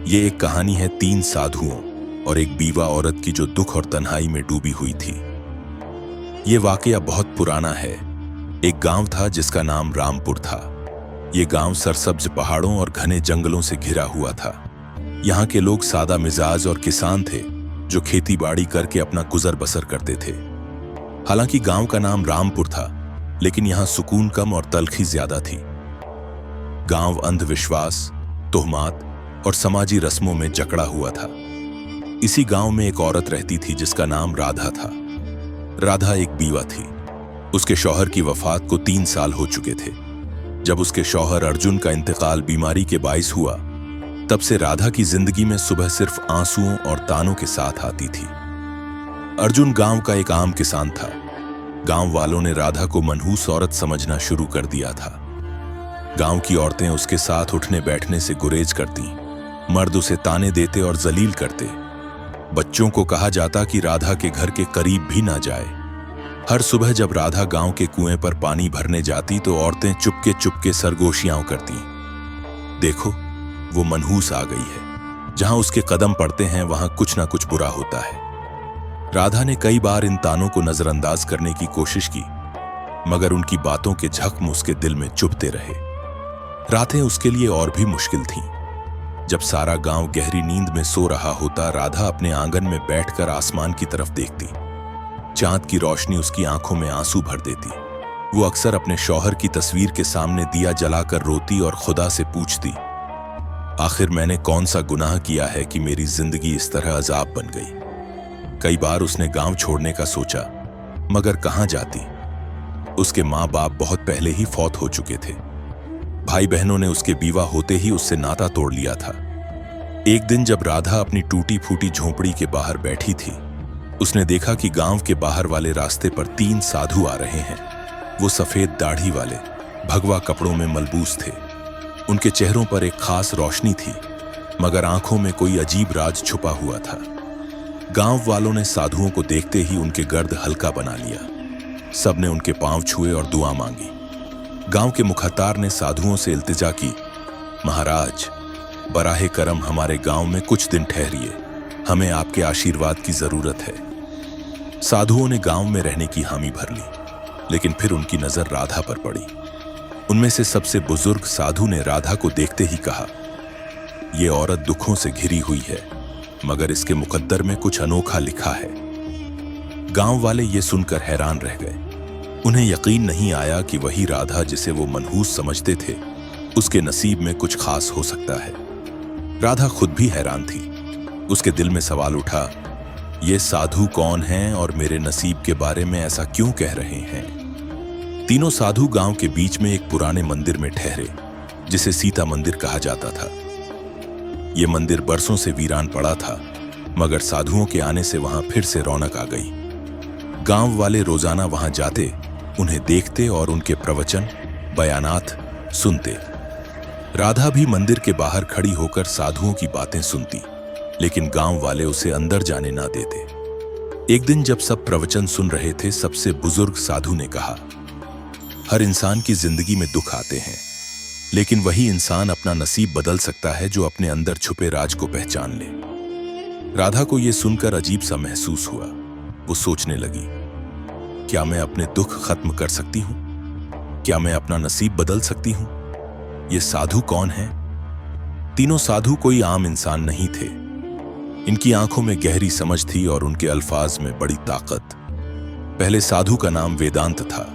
ये एक कहानी है 3 साधुओं और एक बीवा औरत की जो दुख और तन्हाई में डूबी हुई थी। ये वाकया बहुत पुराना है। एक गांव था जिसका नाम रामपुर था। ये गांव सरसब्ज पहाड़ों और घने जंगलों से घिरा हुआ था। यहाँ के लोग सादा मिजाज और किसान थे जो खेती बाड़ी करके अपना गुजर बसर करते थे। हालांकि गांव का नाम रामपुर था, लेकिन यहाँ सुकून कम और तलखी ज्यादा थी। गांव अंधविश्वास, तोहमात और समाजी रस्मों में जकड़ा हुआ था। इसी गांव में एक औरत रहती थी जिसका नाम राधा था। राधा एक बीवा थी। उसके शौहर की वफात को 3 साल हो चुके थे। जब उसके शौहर अर्जुन का इंतकाल बीमारी के बाइस हुआ, तब से राधा की जिंदगी में सुबह सिर्फ आंसुओं और तानों के साथ आती थी। अर्जुन गांव का एक आम किसान था। गांव वालों ने राधा को मनहूस औरत समझना शुरू कर दिया था। गांव की औरतें उसके साथ उठने बैठने से गुरेज करती, मर्द उसे ताने देते और जलील करते। बच्चों को कहा जाता कि राधा के घर के करीब भी ना जाए। हर सुबह जब राधा गांव के कुएं पर पानी भरने जाती तो औरतें चुपके चुपके सरगोशियां करती, देखो वो मनहूस आ गई है, जहां उसके कदम पड़ते हैं वहां कुछ ना कुछ बुरा होता है। राधा ने कई बार इन तानों को नजरअंदाज करने की कोशिश की, मगर उनकी बातों के जख्म उसके दिल में चुभते रहे। रातें उसके लिए और भी मुश्किल थीं। जब सारा गांव गहरी नींद में सो रहा होता, राधा अपने आंगन में बैठकर आसमान की तरफ देखती। चांद की रोशनी उसकी आंखों में आंसू भर देती। वो अक्सर अपने शौहर की तस्वीर के सामने दिया जलाकर रोती और खुदा से पूछती, आखिर मैंने कौन सा गुनाह किया है कि मेरी जिंदगी इस तरह अजाब बन गई। कई बार उसने गांव छोड़ने का सोचा, मगर कहां जाती। उसके माँ बाप बहुत पहले ही फौत हो चुके थे। भाई बहनों ने उसके बीवा होते ही उससे नाता तोड़ लिया था। एक दिन जब राधा अपनी टूटी फूटी झोंपड़ी के बाहर बैठी थी, उसने देखा कि गांव के बाहर वाले रास्ते पर 3 साधु आ रहे हैं। वो सफेद दाढ़ी वाले, भगवा कपड़ों में मलबूस थे। उनके चेहरों पर एक खास रोशनी थी, मगर आंखों में कोई अजीब राज छुपा हुआ था। गांव वालों ने साधुओं को देखते ही उनके गर्द हल्का बना लिया। सबने उनके पांव छुए और दुआ मांगी। गांव के मुखत्तार ने साधुओं से इल्तिजा की, महाराज, बराहे करम हमारे गांव में कुछ दिन ठहरिए, हमें आपके आशीर्वाद की जरूरत है। साधुओं ने गांव में रहने की हामी भर ली, लेकिन फिर उनकी नजर राधा पर पड़ी। उनमें से सबसे बुजुर्ग साधु ने राधा को देखते ही कहा, यह औरत दुखों से घिरी हुई है, मगर इसके मुकद्दर में कुछ अनोखा लिखा है। गांव वाले ये सुनकर हैरान रह गए। उन्हें यकीन नहीं आया कि वही राधा जिसे वो मनहूस समझते थे, उसके नसीब में कुछ खास हो सकता है। राधा खुद भी हैरान थी। उसके दिल में सवाल उठा, ये साधु कौन हैं और मेरे नसीब के बारे में ऐसा क्यों कह रहे हैं। तीनों साधु गांव के बीच में एक पुराने मंदिर में ठहरे, जिसे सीता मंदिर कहा जाता था। यह मंदिर बरसों से वीरान पड़ा था, मगर साधुओं के आने से वहां फिर से रौनक आ गई। गांव वाले रोजाना वहां जाते, उन्हें देखते और उनके प्रवचन, बयानात सुनते। राधा भी मंदिर के बाहर खड़ी होकर साधुओं की बातें सुनती, लेकिन गांव वाले उसे अंदर जाने ना देते। एक दिन जब सब प्रवचन सुन रहे थे, सबसे बुजुर्ग साधु ने कहा, हर इंसान की जिंदगी में दुख आते हैं, लेकिन वही इंसान अपना नसीब बदल सकता है जो अपने अंदर छुपे राज को पहचान ले। राधा को यह सुनकर अजीब सा महसूस हुआ। वो सोचने लगी, क्या मैं अपने दुख खत्म कर सकती हूं? क्या मैं अपना नसीब बदल सकती हूं? ये साधु कौन हैं? तीनों साधु कोई आम इंसान नहीं थे। इनकी आंखों में गहरी समझ थी और उनके अल्फाज में बड़ी ताकत। पहले साधु का नाम वेदांत था।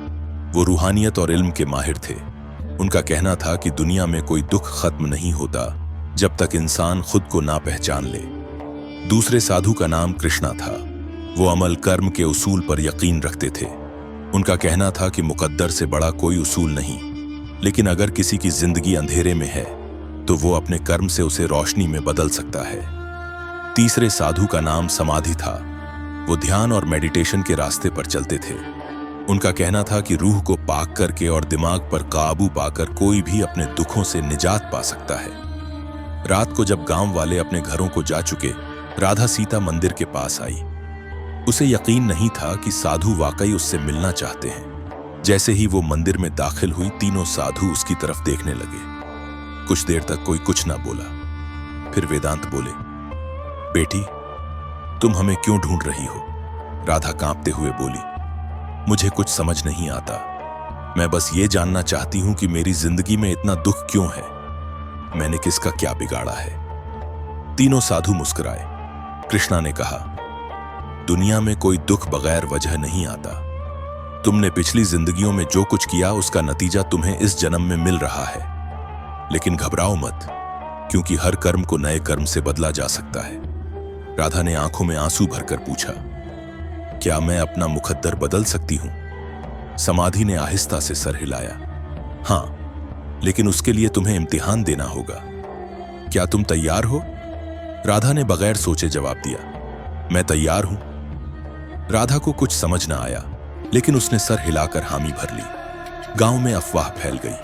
वो रूहानियत और इल्म के माहिर थे। उनका कहना था कि दुनिया में कोई दुख खत्म नहीं होता जब तक इंसान खुद को ना पहचान ले। दूसरे साधु का नाम कृष्णा था। वो अमल कर्म के उसूल पर यकीन रखते थे। उनका कहना था कि मुकद्दर से बड़ा कोई उसूल नहीं, लेकिन अगर किसी की जिंदगी अंधेरे में है तो वो अपने कर्म से उसे रोशनी में बदल सकता है। तीसरे साधु का नाम समाधि था। वो ध्यान और मेडिटेशन के रास्ते पर चलते थे। उनका कहना था कि रूह को पाक करके और दिमाग पर काबू पाकर कोई भी अपने दुखों से निजात पा सकता है। रात को जब गांव वाले अपने घरों को जा चुके, राधा सीता मंदिर के पास आई। उसे यकीन नहीं था कि साधु वाकई उससे मिलना चाहते हैं। जैसे ही वो मंदिर में दाखिल हुई, तीनों साधु उसकी तरफ देखने लगे। कुछ देर तक कोई कुछ ना बोला। फिर वेदांत बोले, बेटी, तुम हमें क्यों ढूंढ रही हो? राधा कांपते हुए बोली, मुझे कुछ समझ नहीं आता। मैं बस ये जानना चाहती हूं कि मेरी जिंदगी में इतना दुख क्यों है? मैंने किसका क्या बिगाड़ा है? तीनों साधु मुस्कुराए। कृष्णा ने कहा, दुनिया में कोई दुख बगैर वजह नहीं आता। तुमने पिछली जिंदगियों में जो कुछ किया उसका नतीजा तुम्हें इस जन्म में मिल रहा है। लेकिन घबराओ मत, क्योंकि हर कर्म को नए कर्म से बदला जा सकता है। राधा ने आंखों में आंसू भरकर पूछा, क्या मैं अपना मुकद्दर बदल सकती हूं? समाधि ने आहिस्ता से सर हिलाया। हां, लेकिन उसके लिए तुम्हें इम्तिहान देना होगा। क्या तुम तैयार हो? राधा ने बगैर सोचे जवाब दिया, मैं तैयार हूं। राधा को कुछ समझ ना आया, लेकिन उसने सर हिलाकर हामी भर ली। गांव में अफवाह फैल गई।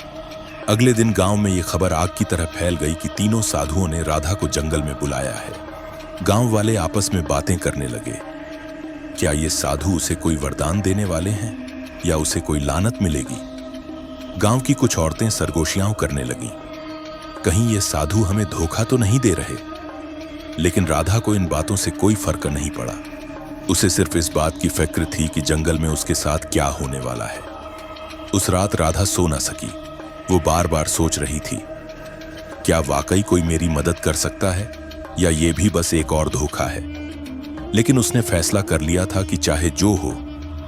अगले दिन गांव में यह खबर आग की तरह फैल गई कि तीनों साधुओं ने राधा को जंगल में बुलाया है। गांव वाले आपस में बातें करने लगे। क्या ये साधु उसे कोई वरदान देने वाले हैं या उसे कोई लानत मिलेगी? गांव की कुछ औरतें सरगोशियां करने लगीं। कहीं ये साधु हमें धोखा तो नहीं दे रहे? लेकिन राधा को इन बातों से कोई फर्क नहीं पड़ा। उसे सिर्फ इस बात की फिक्र थी कि जंगल में उसके साथ क्या होने वाला है। उस रात राधा सो ना सकी। वो बार बार सोच रही थी, क्या वाकई कोई मेरी मदद कर सकता है या ये भी बस एक और धोखा है? लेकिन उसने फैसला कर लिया था कि चाहे जो हो,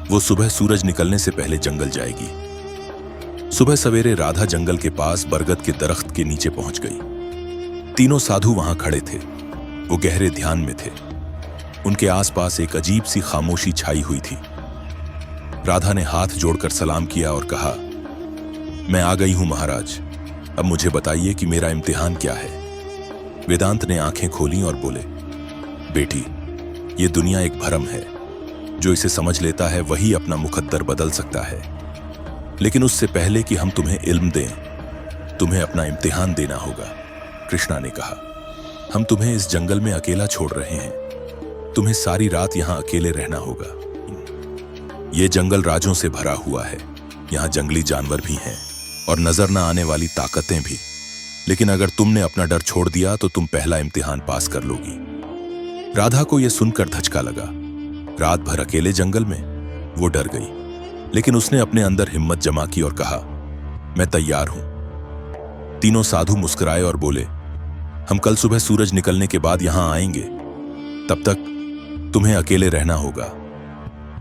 वो सुबह सूरज निकलने से पहले जंगल जाएगी। सुबह सवेरे राधा जंगल के पास बरगद के दरख्त के नीचे पहुंच गई। तीनों साधु वहां खड़े थे। वो गहरे ध्यान में थे। उनके आसपास एक अजीब सी खामोशी छाई हुई थी। राधा ने हाथ जोड़कर सलाम किया और कहा, मैं आ गई हूं महाराज। अब मुझे बताइए कि मेरा इम्तिहान क्या है? वेदांत ने आंखें खोली और बोले, बेटी, ये दुनिया एक भ्रम है। जो इसे समझ लेता है वही अपना मुकद्दर बदल सकता है। लेकिन उससे पहले कि हम तुम्हें इल्म दें, तुम्हें अपना इम्तिहान देना होगा। कृष्णा ने कहा, हम तुम्हें इस जंगल में अकेला छोड़ रहे हैं। तुम्हें सारी रात यहां अकेले रहना होगा। यह जंगल राजों से भरा हुआ है। यहां जंगली जानवर भी हैं और नजर न आने वाली ताकतें भी। लेकिन अगर तुमने अपना डर छोड़ दिया तो तुम पहला इम्तिहान पास कर लोगी। राधा को यह सुनकर धचका लगा। रात भर अकेले जंगल में? वो डर गई, लेकिन उसने अपने अंदर हिम्मत जमा की और कहा, मैं तैयार हूं। तीनों साधु मुस्कुराए और बोले, हम कल सुबह सूरज निकलने के बाद यहां आएंगे। तब तक तुम्हें अकेले रहना होगा।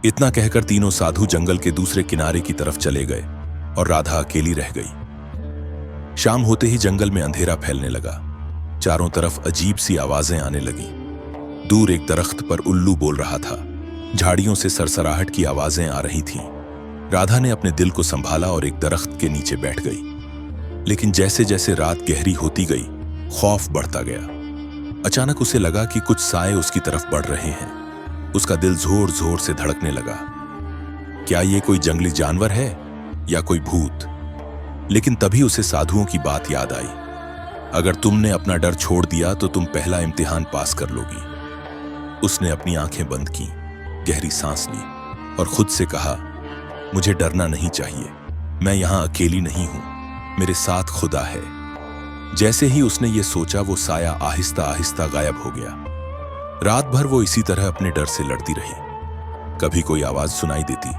इतना कहकर तीनों साधु जंगल के दूसरे किनारे की तरफ चले गए और राधा अकेली रह गई। शाम होते ही जंगल में अंधेरा फैलने लगा। चारों तरफ अजीब सी आवाजें आने लगी। दूर एक दरख्त पर उल्लू बोल रहा था। झाड़ियों से सरसराहट की आवाजें आ रही थीं। राधा ने अपने दिल को संभाला और एक दरख्त के नीचे बैठ गई। लेकिन जैसे जैसे रात गहरी होती गई, खौफ बढ़ता गया। अचानक उसे लगा कि कुछ साए उसकी तरफ बढ़ रहे हैं। उसका दिल जोर जोर से धड़कने लगा। क्या ये कोई जंगली जानवर है या कोई भूत? लेकिन तभी उसे साधुओं की बात याद आई। अगर तुमने अपना डर छोड़ दिया तो तुम पहला इम्तिहान पास कर लोगी। उसने अपनी आंखें बंद की, गहरी सांस ली और खुद से कहा, मुझे डरना नहीं चाहिए। मैं यहां अकेली नहीं हूं, मेरे साथ खुदा है। जैसे ही उसने ये सोचा, वो साया आहिस्ता आहिस्ता गायब हो गया। रात भर वो इसी तरह अपने डर से लड़ती रही। कभी कोई आवाज सुनाई देती,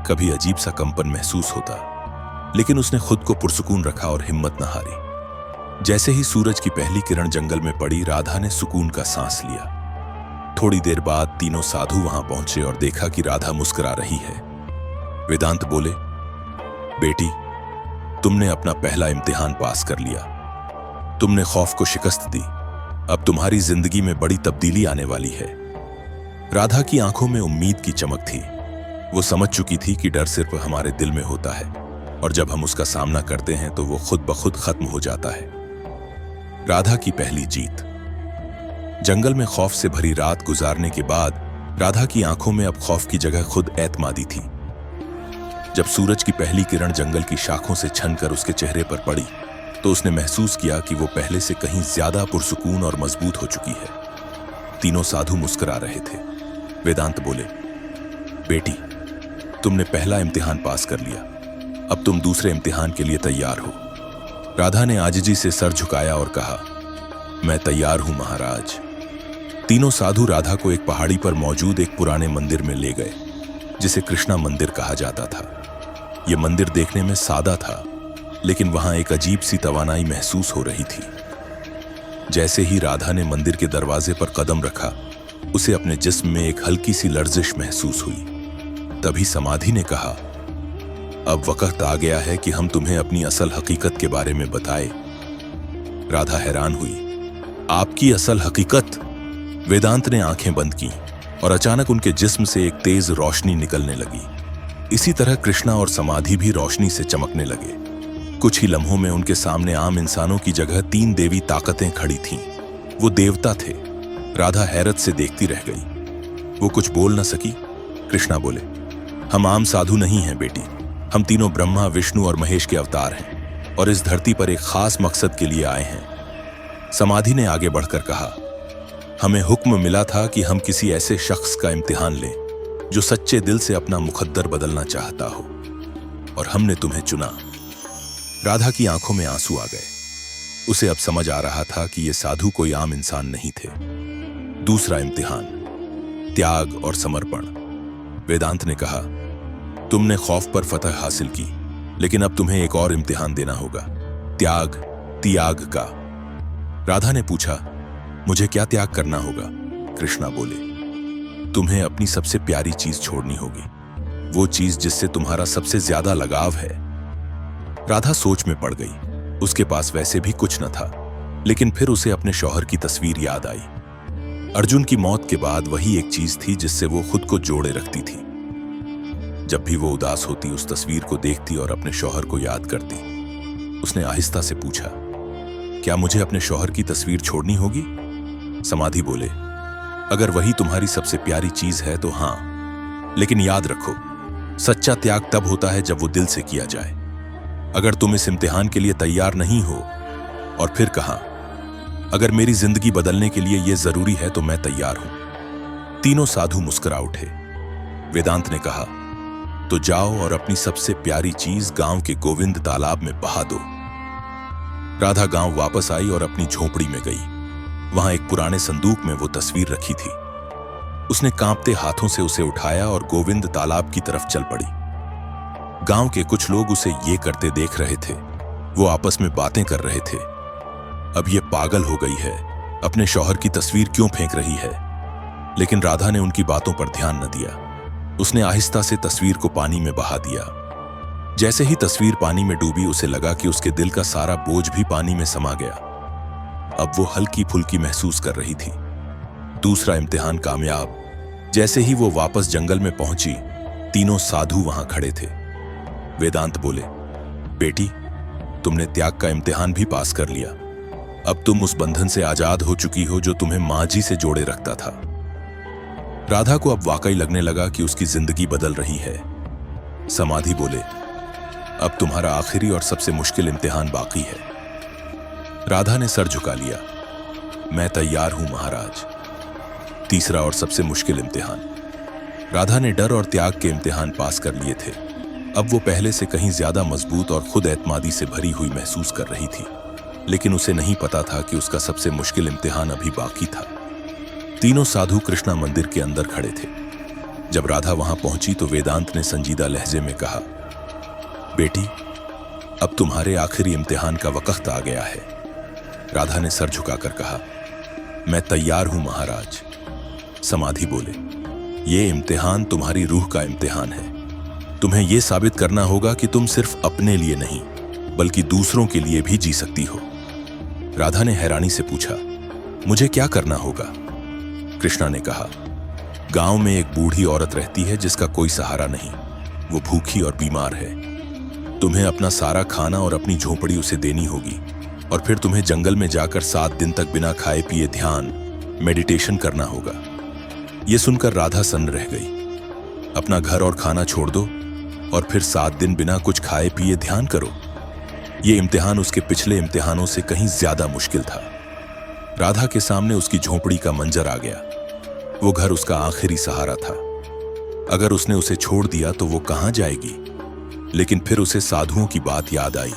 कभी अजीब सा कंपन महसूस होता, लेकिन उसने खुद को पुरसुकून रखा और हिम्मत न हारी। जैसे ही सूरज की पहली किरण जंगल में पड़ी, राधा ने सुकून का सांस लिया। थोड़ी देर बाद तीनों साधु वहां पहुंचे और देखा कि राधा मुस्कुरा रही है। वेदांत बोले, बेटी, तुमने अपना पहला इम्तिहान पास कर लिया। तुमने खौफ को शिकस्त दी। अब तुम्हारी जिंदगी में बड़ी तब्दीली आने वाली है। राधा की आंखों में उम्मीद की चमक थी। वो समझ चुकी थी कि डर सिर्फ हमारे दिल में होता है और जब हम उसका सामना करते हैं तो वो खुद ब खुद खत्म हो जाता है। राधा की पहली जीत। जंगल में खौफ से भरी रात गुजारने के बाद राधा की आंखों में अब खौफ की जगह खुद एतमादी थी। जब सूरज की पहली किरण जंगल की शाखों से छनकर उसके चेहरे पर पड़ी तो उसने महसूस किया कि वो पहले से कहीं ज्यादा पुरसुकून और मजबूत हो चुकी है। तीनों साधु मुस्कुरा रहे थे। वेदांत बोले, बेटी, तुमने पहला इम्तिहान पास कर लिया। अब तुम दूसरे इम्तिहान के लिए तैयार हो। राधा ने आजिजी से सर झुकाया और कहा, मैं तैयार हूं महाराज। तीनों साधु राधा को एक पहाड़ी पर मौजूद एक पुराने मंदिर में ले गए, जिसे कृष्णा मंदिर कहा जाता था। यह मंदिर देखने में सादा था, लेकिन वहां एक अजीब सी तवानाई महसूस हो रही थी। जैसे ही राधा ने मंदिर के दरवाजे पर कदम रखा, उसे अपने जिस्म में एक हल्की सी लर्जिश महसूस हुई। तभी समाधि ने कहा, अब वक्त आ गया है कि हम तुम्हें अपनी असल हकीकत के बारे में बताएं। राधा हैरान हुई, आपकी असल हकीकत? वेदांत ने आंखें बंद की और अचानक उनके जिस्म से एक तेज रोशनी निकलने लगी। इसी तरह कृष्णा और समाधि भी रोशनी से चमकने लगे। कुछ ही लम्हों में उनके सामने आम इंसानों की जगह 3 देवी ताकतें खड़ी थीं। वो देवता थे। राधा हैरत से देखती रह गई। वो कुछ बोल न सकी। कृष्णा बोले, हम आम साधु नहीं हैं बेटी। हम तीनों ब्रह्मा, विष्णु और महेश के अवतार हैं और इस धरती पर एक खास मकसद के लिए आए हैं। समाधि ने आगे बढ़कर कहा, हमें हुक्म मिला था कि हम किसी ऐसे शख्स का इम्तिहान लें जो सच्चे दिल से अपना मुकद्दर बदलना चाहता हो, और हमने तुम्हें चुना। राधा की आंखों में आंसू आ गए। उसे अब समझ आ रहा था कि ये साधु कोई आम इंसान नहीं थे। दूसरा इम्तिहान, त्याग और समर्पण। वेदांत ने कहा, तुमने खौफ पर फतह हासिल की, लेकिन अब तुम्हें एक और इम्तिहान देना होगा, त्याग का। राधा ने पूछा, मुझे क्या त्याग करना होगा? कृष्णा बोले, तुम्हें अपनी सबसे प्यारी चीज छोड़नी होगी, वो चीज जिससे तुम्हारा सबसे ज्यादा लगाव है। राधा सोच में पड़ गई। उसके पास वैसे भी कुछ न था, लेकिन फिर उसे अपने शौहर की तस्वीर याद आई। अर्जुन की मौत के बाद वही एक चीज थी जिससे वो खुद को जोड़े रखती थी। जब भी वो उदास होती, उस तस्वीर को देखती और अपने शौहर को याद करती। उसने आहिस्ता से पूछा, क्या मुझे अपने शौहर की तस्वीर छोड़नी होगी? समाधि बोले, अगर वही तुम्हारी सबसे प्यारी चीज है तो हां, लेकिन याद रखो, सच्चा त्याग तब होता है जब वो दिल से किया जाए। अगर तुम इस इम्तिहान के लिए तैयार नहीं हो, और फिर कहा, अगर मेरी जिंदगी बदलने के लिए यह जरूरी है तो मैं तैयार हूं। तीनों साधु मुस्कुरा उठे। वेदांत ने कहा, तो जाओ और अपनी सबसे प्यारी चीज गांव के गोविंद तालाब में बहा दो। राधा गांव वापस आई और अपनी झोपड़ी में गई। वहां एक पुराने संदूक में वो तस्वीर रखी थी। उसने कांपते हाथों से उसे उठाया और गोविंद तालाब की तरफ चल पड़ी। गांव के कुछ लोग उसे ये करते देख रहे थे। वो आपस में बातें कर रहे थे, अब ये पागल हो गई है, अपने शौहर की तस्वीर क्यों फेंक रही है? लेकिन राधा ने उनकी बातों पर ध्यान न दिया। उसने आहिस्ता से तस्वीर को पानी में बहा दिया। जैसे ही तस्वीर पानी में डूबी, उसे लगा कि उसके दिल का सारा बोझ भी पानी में समा गया। अब वो हल्की फुल्की महसूस कर रही थी। दूसरा इम्तिहान कामयाब। जैसे ही वो वापस जंगल में पहुंची, तीनों साधु वहां खड़े थे। वेदांत बोले, बेटी, तुमने त्याग का इम्तिहान भी पास कर लिया। अब तुम उस बंधन से आजाद हो चुकी हो जो तुम्हें मां जी से जोड़े रखता था। राधा को अब वाकई लगने लगा कि उसकी जिंदगी बदल रही है। समाधि बोले, अब तुम्हारा आखिरी और सबसे मुश्किल इम्तिहान बाकी है। राधा ने सर झुका लिया। मैं तैयार हूं महाराज। तीसरा और सबसे मुश्किल इम्तिहान। राधा ने डर और त्याग के इम्तिहान पास कर लिए थे। अब वो पहले से कहीं ज्यादा मजबूत और खुद एतमादी से भरी हुई महसूस कर रही थी, लेकिन उसे नहीं पता था कि उसका सबसे मुश्किल इम्तिहान अभी बाकी था। तीनों साधु कृष्णा मंदिर के अंदर खड़े थे। जब राधा वहां पहुंची तो वेदांत ने संजीदा लहजे में कहा, बेटी, अब तुम्हारे आखिरी इम्तिहान का वक्त आ गया है। राधा ने सर झुकाकर कहा, मैं तैयार हूं महाराज। समाधि बोले, ये इम्तिहान तुम्हारी रूह का इम्तिहान है। तुम्हें यह साबित करना होगा कि तुम सिर्फ अपने लिए नहीं, बल्कि दूसरों के लिए भी जी सकती हो। राधा ने हैरानी से पूछा, मुझे क्या करना होगा? कृष्णा ने कहा, गांव में एक बूढ़ी औरत रहती है जिसका कोई सहारा नहीं। वो भूखी और बीमार है। तुम्हें अपना सारा खाना और अपनी झोपड़ी उसे देनी होगी, और फिर तुम्हें जंगल में जाकर 7 दिन तक बिना खाए पिए ध्यान, मेडिटेशन करना होगा। यह सुनकर राधा सन्न रह गई। अपना घर और खाना छोड़ दो और फिर 7 दिन बिना कुछ खाए पिए ध्यान करो। यह इम्तिहान उसके पिछले इम्तिहानों से कहीं ज्यादा मुश्किल था। राधा के सामने उसकी झोपड़ी का मंजर आ गया। वो घर उसका आखिरी सहारा था। अगर उसने उसे छोड़ दिया तो वो कहां जाएगी? लेकिन फिर उसे साधुओं की बात याद आई।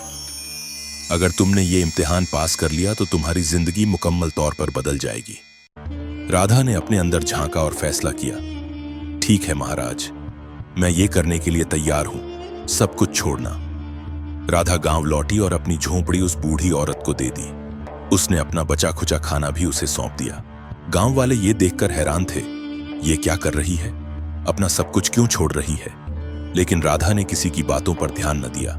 अगर तुमने ये इम्तिहान पास कर लिया तो तुम्हारी जिंदगी मुकम्मल तौर पर बदल जाएगी। राधा ने अपने अंदर झांका और फैसला किया, ठीक है महाराज, मैं ये करने के लिए तैयार हूं, सब कुछ छोड़ना। राधा गांव लौटी और अपनी झोंपड़ी उस बूढ़ी औरत को दे दी। उसने अपना बचा खुचा खाना भी उसे सौंप दिया। गांव वाले ये देखकर हैरान थे, ये क्या कर रही है, अपना सब कुछ क्यों छोड़ रही है। लेकिन राधा ने किसी की बातों पर ध्यान न दिया।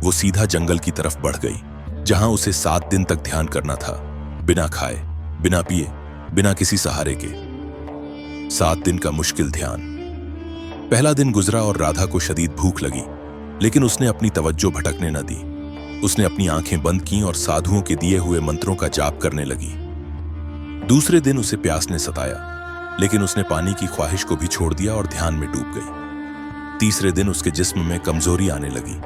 वो सीधा जंगल की तरफ बढ़ गई, जहां उसे 7 दिन तक ध्यान करना था, बिना खाए, बिना पिए, बिना किसी सहारे के। 7 दिन का मुश्किल ध्यान। पहला दिन गुजरा और राधा को शदीद भूख लगी, लेकिन उसने अपनी तवज्जो भटकने न दी। उसने अपनी आंखें बंद की और साधुओं के दिए हुए मंत्रों का जाप करने लगी। दूसरे दिन उसे प्यास ने सताया, लेकिन उसने पानी की ख्वाहिश को भी छोड़ दिया और ध्यान में डूब गई। तीसरे दिन उसके जिस्म में कमजोरी आने लगी,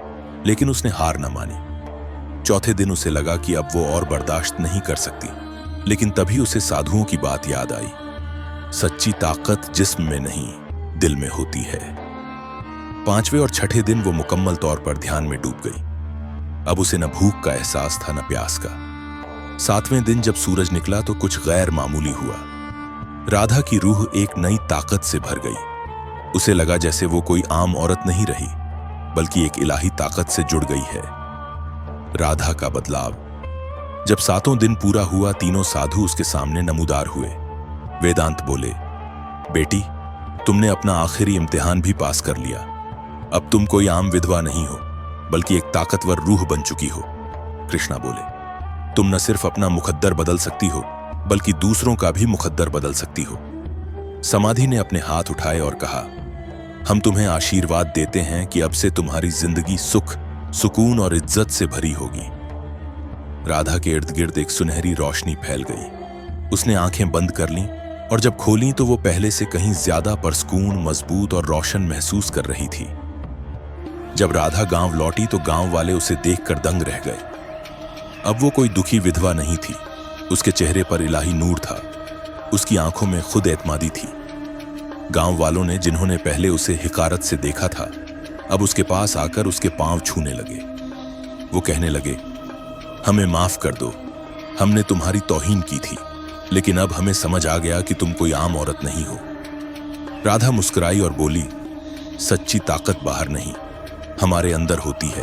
लेकिन उसने हार न मानी। चौथे दिन उसे लगा कि अब वो और बर्दाश्त नहीं कर सकती, लेकिन तभी उसे साधुओं की बात याद आई, सच्ची ताकत जिस्म में नहीं, दिल में होती है। 5वें और 6ठे दिन वो मुकम्मल तौर पर ध्यान में डूब गई। अब उसे न भूख का एहसास था, न प्यास का। 7वें दिन जब सूरज निकला तो कुछ गैर मामूली हुआ। राधा की रूह एक नई ताकत से भर गई। उसे लगा जैसे वो कोई आम औरत नहीं रही, बल्कि एक इलाही ताकत से जुड़ गई है। राधा का बदलाव। जब 7वां दिन पूरा हुआ, तीनों साधु उसके सामने नमूदार हुए। वेदांत बोले, बेटी, तुमने अपना आखिरी इम्तिहान भी पास कर लिया। अब तुम कोई आम विधवा नहीं हो, बल्कि एक ताकतवर रूह बन चुकी हो। कृष्णा बोले, तुम न सिर्फ अपना मुकद्दर बदल सकती हो, बल्कि दूसरों का भी मुकद्दर बदल सकती हो। समाधि ने अपने हाथ उठाए और कहा, हम तुम्हें आशीर्वाद देते हैं कि अब से तुम्हारी जिंदगी सुख, सुकून और इज्जत से भरी होगी। राधा के इर्द गिर्द एक सुनहरी रोशनी फैल गई। उसने आंखें बंद कर लीं और जब खोलीं तो वो पहले से कहीं ज्यादा परसकून, मजबूत और रोशन महसूस कर रही थी। जब राधा गांव लौटी तो गांव वाले उसे देखकर दंग रह गए। अब वो कोई दुखी विधवा नहीं थी। उसके चेहरे पर इलाही नूर था। उसकी आंखों में खुद एतमादी थी। गांव वालों ने, जिन्होंने पहले उसे हिकारत से देखा था, अब उसके पास आकर उसके पांव छूने लगे। वो कहने लगे, हमें माफ कर दो, हमने तुम्हारी तौहीन की थी, लेकिन अब हमें समझ आ गया कि तुम कोई आम औरत नहीं हो। राधा मुस्कुराई और बोली, सच्ची ताकत बाहर नहीं, हमारे अंदर होती है।